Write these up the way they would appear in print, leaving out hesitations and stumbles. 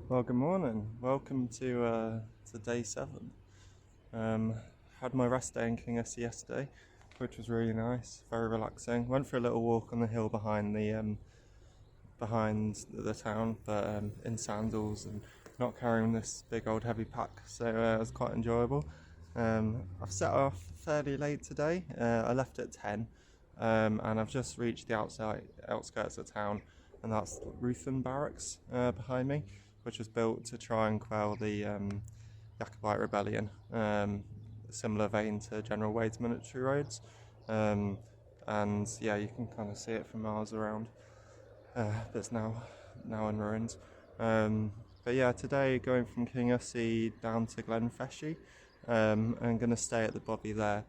Well, good morning. Welcome to day 7. Had my rest day in Kingussie yesterday, which was really nice, very relaxing. Went for a little walk on the hill behind the town, but in sandals and not carrying this big old heavy pack, so it was quite enjoyable. I've set off fairly late today. I left at 10, and I've just reached the outskirts of town, and that's Ruthven Barracks behind me, which was built to try and quell the Jacobite rebellion, similar vein to General Wade's military roads, and yeah, you can kind of see it from miles around, but it's now in ruins. But yeah, today going from Kingussie down to Glen Feshie, and going to stay at the Bothy there.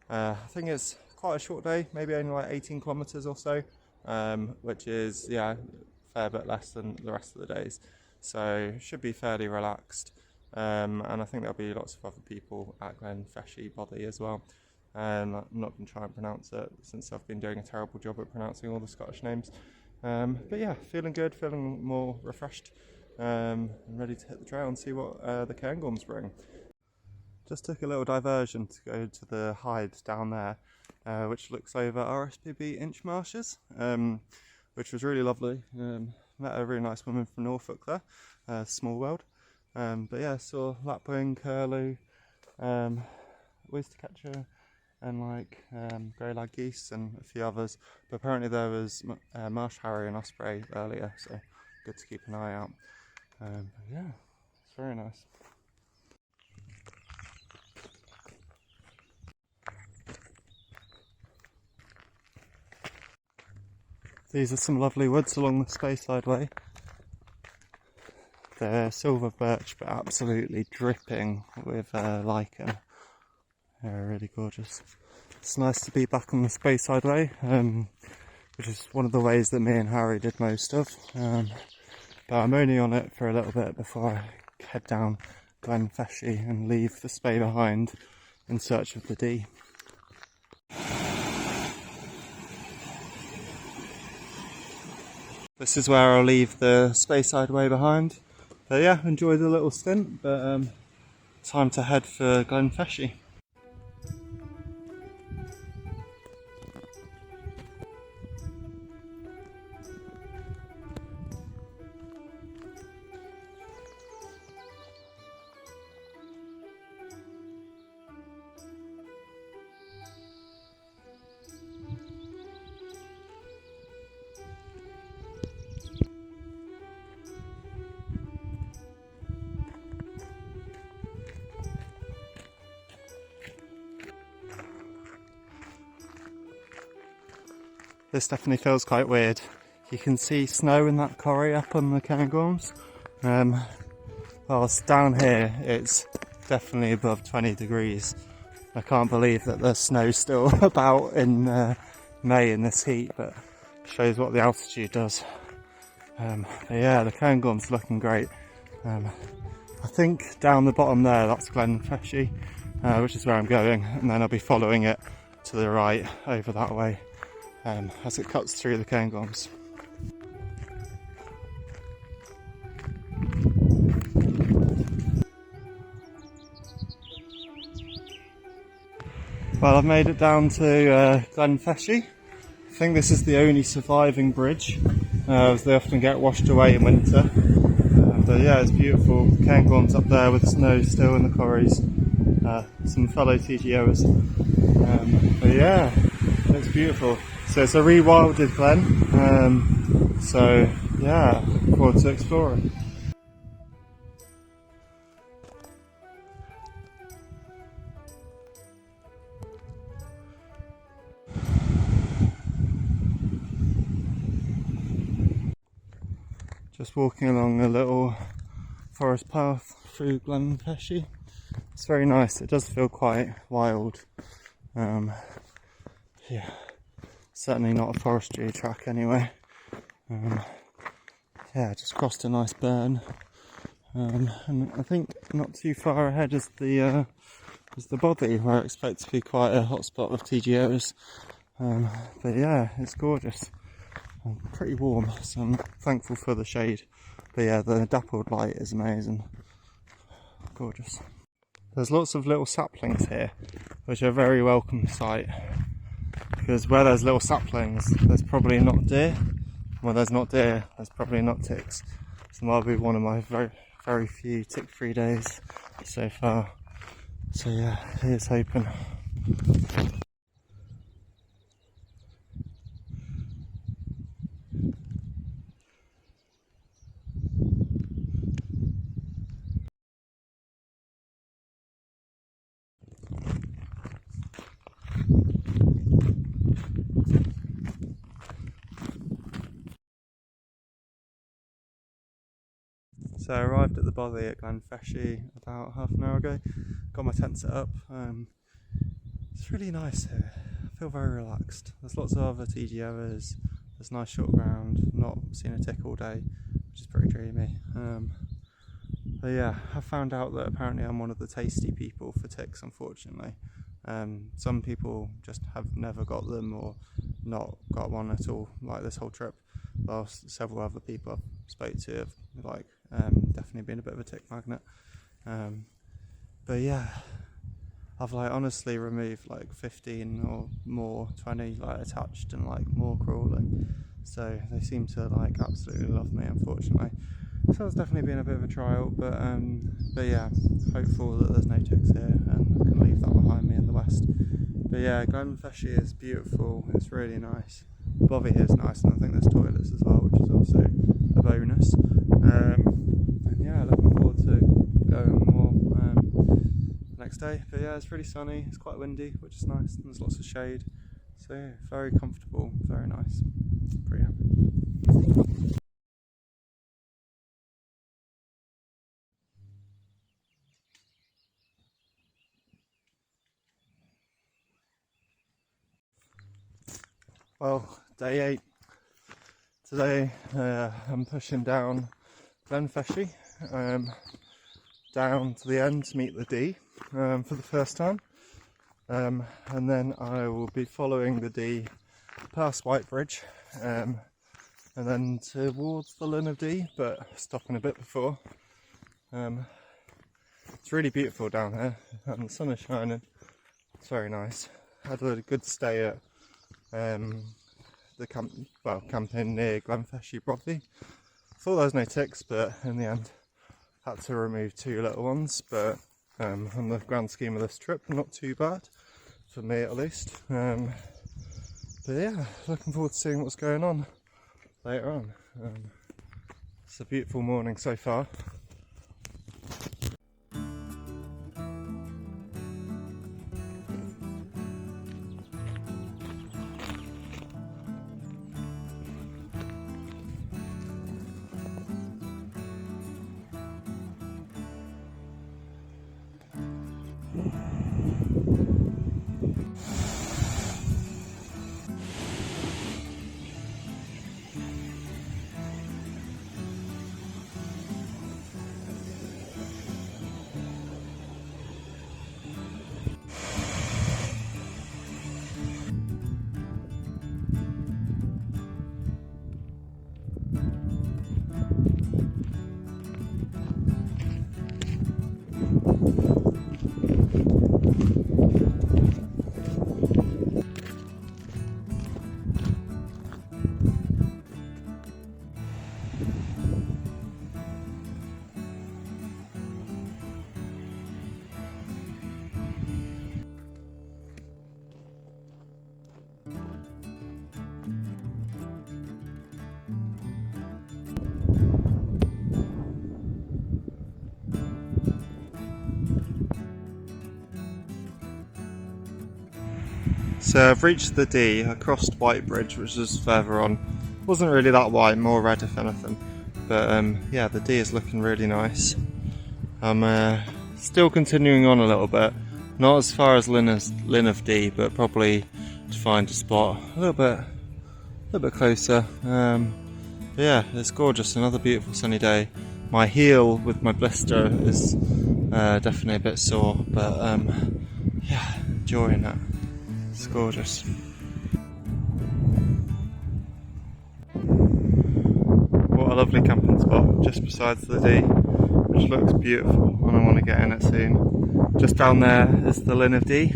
I think it's quite a short day, maybe only like 18 kilometres or so, which is, yeah, a fair bit less than the rest of the days. So should be fairly relaxed, and I think there'll be lots of other people at Glen Feshie, Bothy as well. I'm not going to try and pronounce it since I've been doing a terrible job at pronouncing all the Scottish names. But yeah, feeling good, feeling more refreshed, and ready to hit the trail and see what the cairngorms bring. Just took a little diversion to go to the Hyde down there, which looks over RSPB Inch Marshes, which was really lovely. Met a really nice woman from Norfolk there, small world. But yeah, saw lapwing, curlew, oyster catcher, and like grey lag geese and a few others. But apparently there was marsh harrier and osprey earlier, so good to keep an eye out. But yeah, it's very nice. These are some lovely woods along the Speyside Way. They're silver birch, but absolutely dripping with lichen. They're really gorgeous. It's nice to be back on the Speyside Way, which is one of the ways that me and Harry did most of. But I'm only on it for a little bit before I head down Glen Feshie and leave the Spey behind in search of the D. This is where I'll leave the Speyside Way behind. But yeah, enjoyed the little stint, but time to head for Glen Feshie. This definitely feels quite weird. You can see snow in that corrie up on the cairngorms. Whilst down here it's definitely above 20 degrees. I can't believe that there's snow still about in May in this heat, but shows what the altitude does. But yeah, the cairngorm's looking great. I think down the bottom there, that's Glen Feshie, which is where I'm going, and then I'll be following it to the right over that way. As it cuts through the cairngorms. Well, I've made it down to Glen Feshie. I think this is the only surviving bridge, as they often get washed away in winter. But yeah, it's beautiful. The cairngorms up there with snow still in the corries. Some fellow TGOs. But yeah, it's beautiful. So it's a rewilded glen, so yeah, look forward to exploring. Just walking along a little forest path through Glen Feshie. It's very nice, it does feel quite wild. Yeah. Certainly not a forestry track anyway. Yeah, just crossed a nice burn, and I think not too far ahead is the Bothy, where I expect to be quite a hotspot of TGOs. But yeah, it's gorgeous. Pretty warm, so I'm thankful for the shade. But yeah, the dappled light is amazing. Gorgeous. There's lots of little saplings here, which are a very welcome sight. Because where there's little saplings, there's probably not deer. Where there's not deer, there's probably not ticks. So that'll be one of my very few tick-free days so far. So yeah, here's hoping. So I arrived at the Bothy at Glen Feshie about half an hour ago. Got my tent set up. It's really nice here. I feel very relaxed. There's lots of other TGOers. There's nice short ground. Not seen a tick all day, which is pretty dreamy. But yeah, I found out that apparently I'm one of the tasty people for ticks, unfortunately. Some people just have never got them or not got one at all, like this whole trip. Whilst several other people I've spoke to have definitely been a bit of a tick magnet. But yeah, I've honestly removed 15 or more, 20 attached and more crawling. So they seem to absolutely love me, unfortunately. So it's definitely been a bit of a trial, but yeah, hopeful that there's no ticks here and I can leave that behind me in the west. But yeah, Glen Feshie is beautiful, it's really nice. Bothy here is nice, and I think there's toilets as well, which is also a bonus. And yeah, looking forward to going more next day. But yeah, it's really sunny, it's quite windy, which is nice, and there's lots of shade. So yeah, very comfortable, very nice. Pretty happy. Well, day 8. Today I'm pushing down Glen Feshie, down to the end to meet the D for the first time. And then I will be following the D past White Bridge and then towards the Linn of D, but stopping a bit before. It's really beautiful down here and the sun is shining. It's very nice. Had a good stay at the camping near Glen Feshie, Bothy. Thought there was no ticks, but in the end had to remove 2 little ones, but on the grand scheme of this trip, not too bad, for me at least. But yeah, looking forward to seeing what's going on later on. It's a beautiful morning so far. So I've reached the D, I crossed White Bridge, which is further on. Wasn't really that wide, more red if anything. But yeah, the D is looking really nice. I'm still continuing on a little bit. Not as far as Linn of D, but probably to find a spot a little bit closer. But yeah, it's gorgeous, another beautiful sunny day. My heel with my blister is definitely a bit sore, but yeah, enjoying it. It's gorgeous. What a lovely camping spot just besides the Dee, which looks beautiful, and I want to get in it soon. Just down there is the Linn of Dee,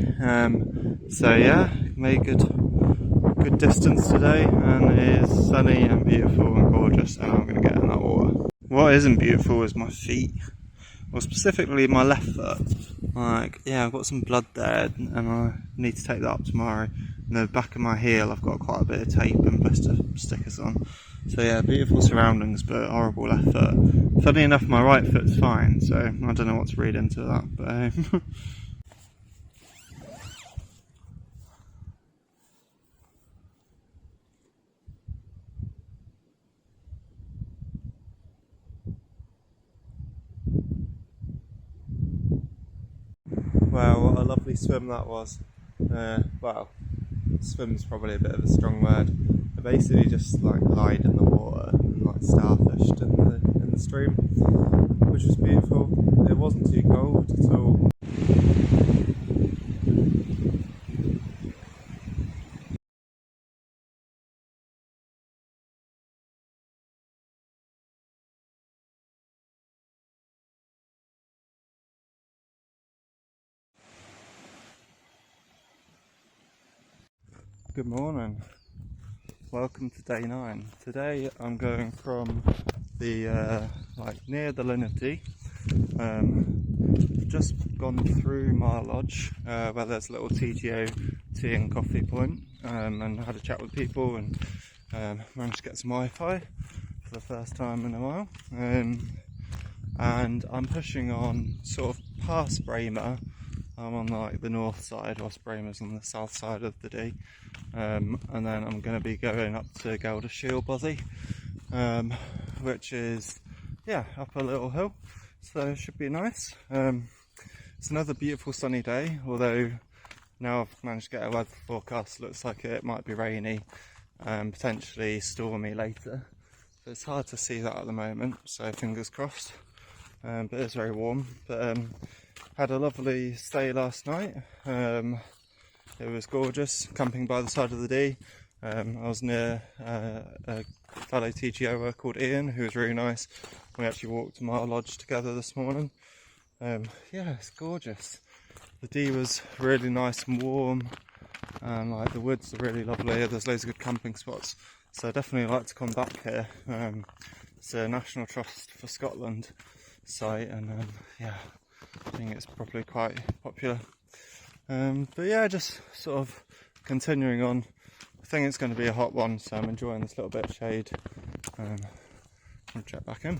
so yeah, made good distance today, and it is sunny and beautiful and gorgeous, and I'm going to get in that water. What isn't beautiful is my feet, or specifically my left foot. Like, yeah, I've got some blood there, and I need to take that up tomorrow. And the back of my heel, I've got quite a bit of tape and blister stickers on. So yeah, beautiful surroundings, but horrible left foot. Funny enough, my right foot's fine, so I don't know what to read into that, but wow, what a lovely swim that was. Well, swim's probably a bit of a strong word. I basically just like lied in the water and like starfished in the stream, which was beautiful. It wasn't too cold at all. Good morning. Welcome to day 9. Today I'm going from the like near the Linn of Dee. I've just gone through my lodge where there's a little TGO tea and coffee point, and had a chat with people, and managed to get some Wi-Fi for the first time in a while. And I'm pushing on sort of past Bramer. I'm on like the north side, whilst Bramer's on the south side of the Dee. And then I'm going to be going up to Gelder Shiel Bothy, which is, yeah, up a little hill, so it should be nice. It's another beautiful sunny day, although now I've managed to get a weather forecast. Looks like it might be rainy and potentially stormy later, so it's hard to see that at the moment, so fingers crossed. But it's very warm. But had a lovely stay last night. It was gorgeous, camping by the side of the Dee. I was near a fellow TGOer called Ian, who was really nice. We actually walked to my lodge together this morning. Yeah, it's gorgeous. The Dee was really nice and warm, and like the woods are really lovely. There's loads of good camping spots, so I definitely like to come back here. It's a National Trust for Scotland site, and yeah, I think it's probably quite popular. But yeah, just sort of continuing on. I think it's going to be a hot one, so I'm enjoying this little bit of shade. I'll check back in.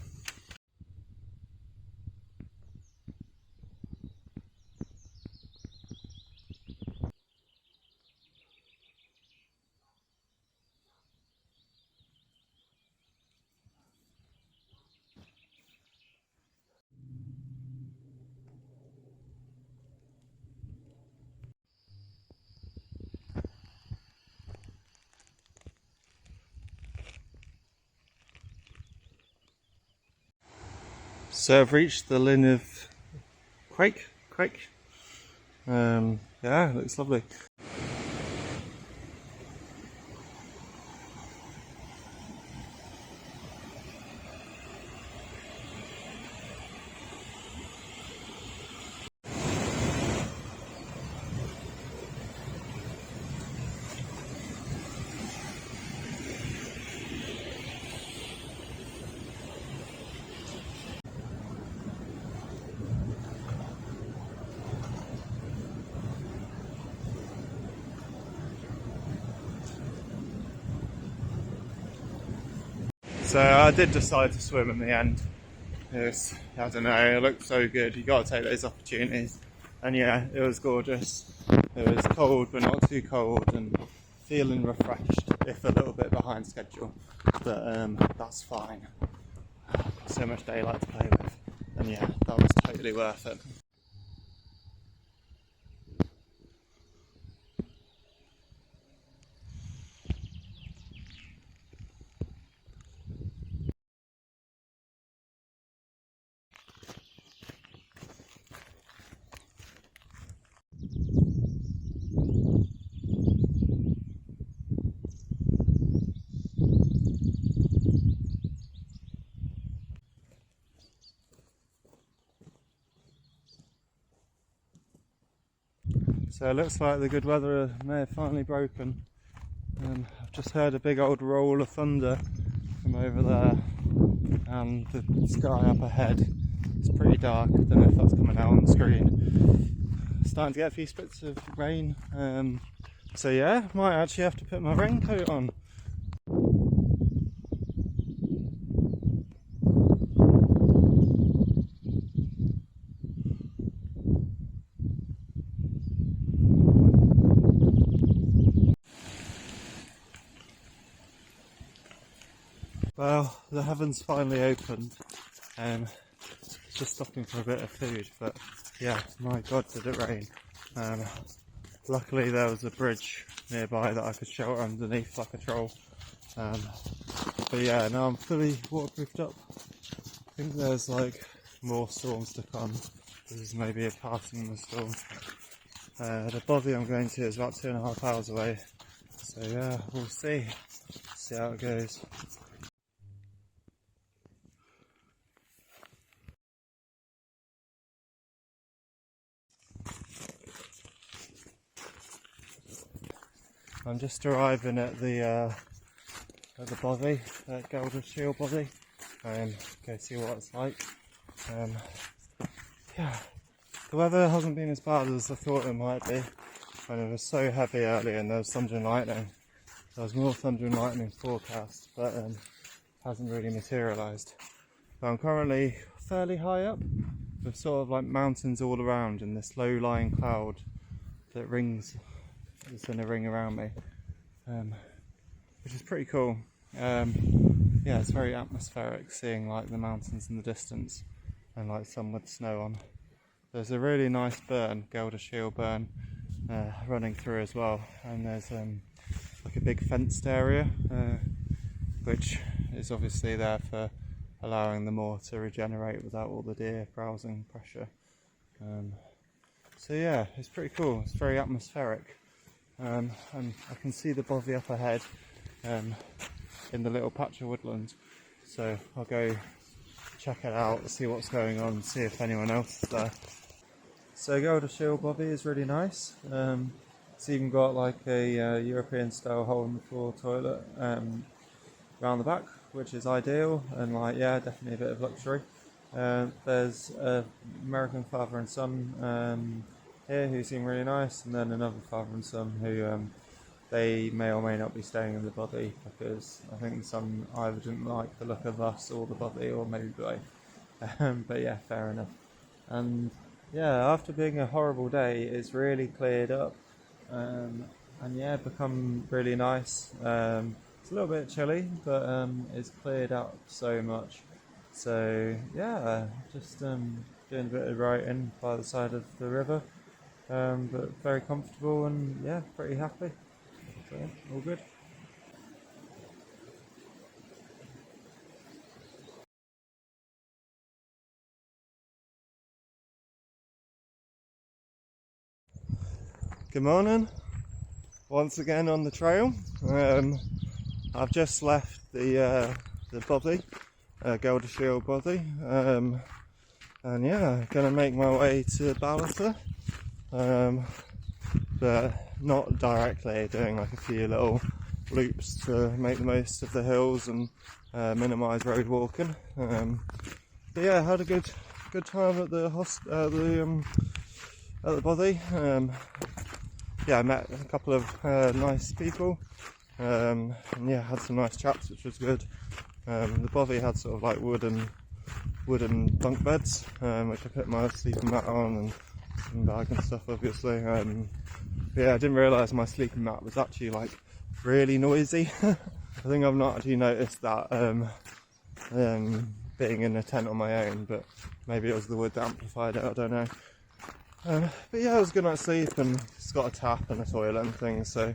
So I've reached the Linn of Crake. Yeah, it looks lovely. So I did decide to swim in the end. I don't know, it looked so good. You got to take those opportunities. And yeah, it was gorgeous. It was cold, but not too cold, and feeling refreshed, if a little bit behind schedule. But that's fine. So much daylight to play with. And yeah, that was totally worth it. So it looks like the good weather may have finally broken. I've just heard a big old roll of thunder from over there, and the sky up ahead is pretty dark. I don't know if that's coming out on the screen. Starting to get a few spits of rain, so yeah, might actually have to put my raincoat on. Well, the heavens finally opened. Just stopping for a bit of food, but yeah, my god, did it rain. Luckily there was a bridge nearby that I could shelter underneath like a troll. But yeah, now I'm fully waterproofed up. I think there's like more storms to come. This is maybe a passing of the storm. The Bothy I'm going to is about 2.5 hours away. So yeah, we'll see how it goes. I'm just arriving at the Bothy, at Gelder Shiel Bridge. Go see what it's like. Yeah, the weather hasn't been as bad as I thought it might be. And it was so heavy earlier, and there was thunder and lightning. There was more thunder and lightning forecast, but hasn't really materialised. But I'm currently fairly high up, with sort of like mountains all around, and this low-lying cloud that is in a ring around me, which is pretty cool. Yeah, it's very atmospheric seeing like the mountains in the distance and like some with snow on. There's a really nice burn, Gelder Shiel burn, running through as well, and there's like a big fenced area which is obviously there for allowing the moor to regenerate without all the deer browsing pressure. So yeah, it's pretty cool. It's very atmospheric. And I can see the Bothy up ahead in the little patch of woodland, so I'll go check it out, see what's going on, see if anyone else is there. So Gelder Shiel Bothy is really nice. It's even got like a European style hole in the floor toilet around the back, which is ideal, and like, yeah, definitely a bit of luxury. There's an American father and son here who seem really nice, and then another father and son who they may or may not be staying in the Bothy, because I think the son either didn't like the look of us or the Bothy, or maybe both. But yeah, fair enough. And yeah, after being a horrible day, it's really cleared up, and yeah, become really nice. It's a little bit chilly, but it's cleared up so much. So yeah, just doing a bit of writing by the side of the river. But very comfortable, and yeah, pretty happy. So all good. Good morning. Once again on the trail. I've just left the Bothy, Gelder Shiel Bothy, and yeah, gonna make my way to Ballater. But not directly, doing like a few little loops to make the most of the hills and minimise road walking. But yeah, had a good time at the Bothy. Yeah, I met a couple of nice people, and yeah, had some nice chats, which was good. The Bothy had sort of like wooden bunk beds, which I put my sleeping mat on and some bag and stuff, obviously. Yeah, I didn't realise my sleeping mat was actually like really noisy. I think I've not actually noticed that being in a tent on my own, but maybe it was the wood that amplified it, I don't know. But yeah, it was a good night's sleep, and it's got a tap and a toilet and things, so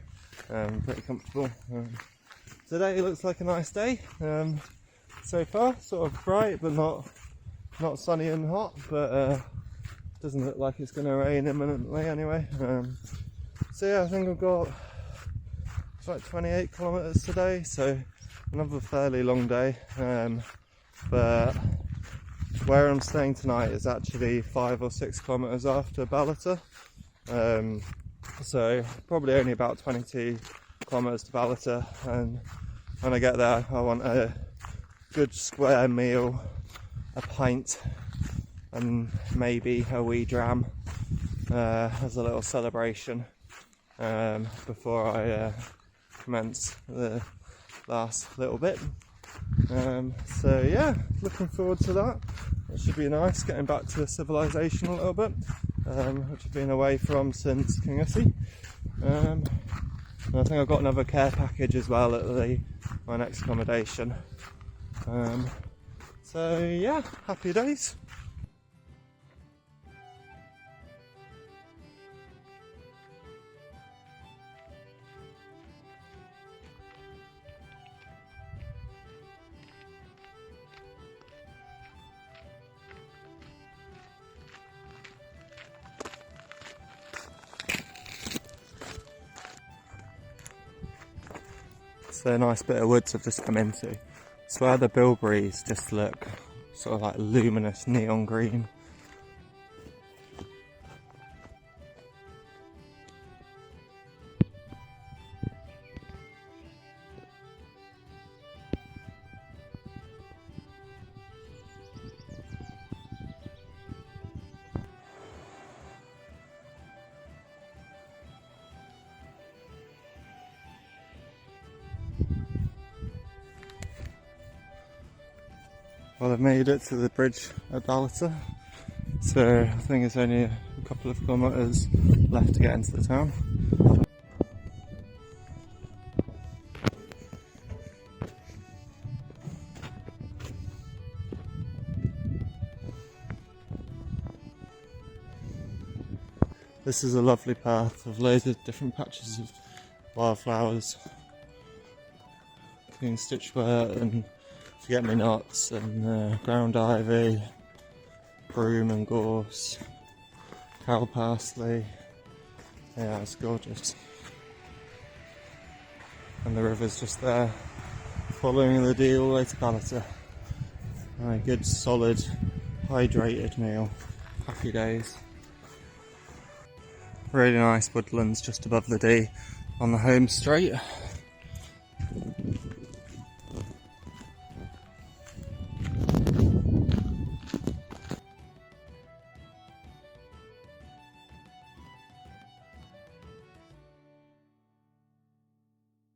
pretty comfortable. Today looks like a nice day so far, sort of bright but not sunny and hot, but doesn't look like it's going to rain imminently anyway. So yeah, I think I've got it's like 28 kilometres today, so another fairly long day. But where I'm staying tonight is actually 5 or 6 kilometres after Ballater. so probably only about 22 kilometres to Ballater, and when I get there I want a good square meal, a pint and maybe a wee dram as a little celebration before I commence the last little bit. So yeah, looking forward to that. It should be nice getting back to civilization a little bit, which I've been away from since Kingussie. And I think I've got another care package as well at my next accommodation. So yeah, happy days. So a nice bit of woods I've just come into. It's where the bilberries just look sort of like luminous neon green. Well, I've made it to the bridge at Ballater, so I think it's only a couple of kilometres left to get into the town. This is a lovely path of loads of different patches of wildflowers, including stitchwort and forget-me-nots and ground ivy, broom and gorse, cow parsley. Yeah, it's gorgeous. And the river's just there, following the Dee all the way to Ballater. A good, solid, hydrated meal. Happy days. Really nice woodlands just above the Dee on the home straight.